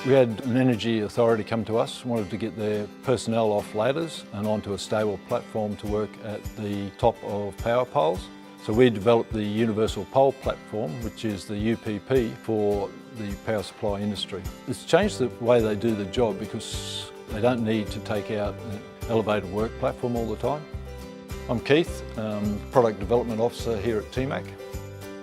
We had an energy authority come to us, wanted to get their personnel off ladders and onto a stable platform to work at the top of power poles. So we developed the universal pole platform, which is the UPP for the power supply industry. It's changed the way they do the job because they don't need to take out an elevated work platform all the time. I'm Keith, Product Development Officer here at TMAC.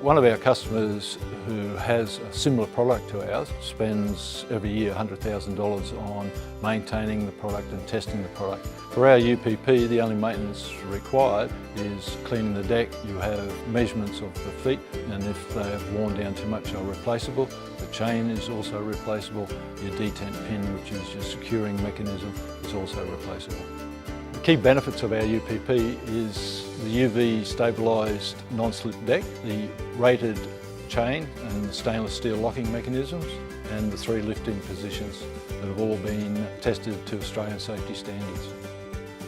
One of our customers who has a similar product to ours spends every year $100,000 on maintaining the product and testing the product. For our UPP, the only maintenance required is cleaning the deck. You have measurements of the feet, and if they have worn down too much, they're replaceable. The chain is also replaceable. Your detent pin, which is your securing mechanism, is also replaceable. The key benefits of our UPP is the UV stabilised non-slip deck, the rated chain and the stainless steel locking mechanisms, and the 3 lifting positions that have all been tested to Australian safety standards.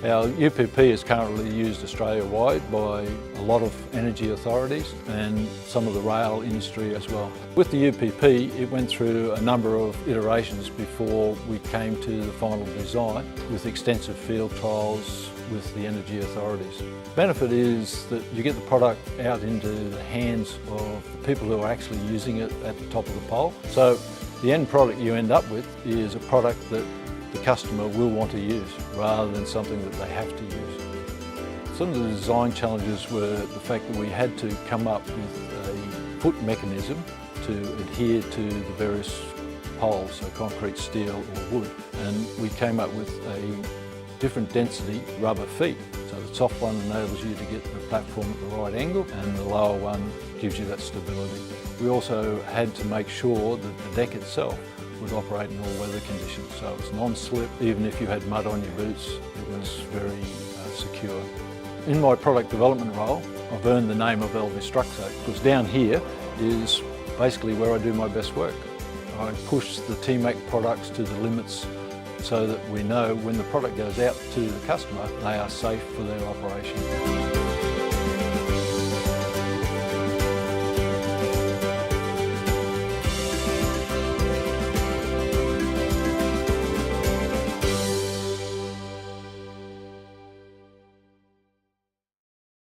Our UPP is currently used Australia-wide by a lot of energy authorities and some of the rail industry as well. With the UPP, it went through a number of iterations before we came to the final design with extensive field trials with the energy authorities. The benefit is that you get the product out into the hands of the people who are actually using it at the top of the pole. So the end product you end up with is a product that the customer will want to use rather than something that they have to use. Some of the design challenges were the fact that we had to come up with a foot mechanism to adhere to the various poles, so concrete, steel or wood, and we came up with a different density rubber feet. So the top one enables you to get the platform at the right angle and the lower one gives you that stability. We also had to make sure that the deck itself would operate in all weather conditions. So it's non-slip, even if you had mud on your boots, it was very secure. In my product development role, I've earned the name of Elvis Struxo because down here is basically where I do my best work. I push the TMAC products to the limits so that we know when the product goes out to the customer, they are safe for their operation.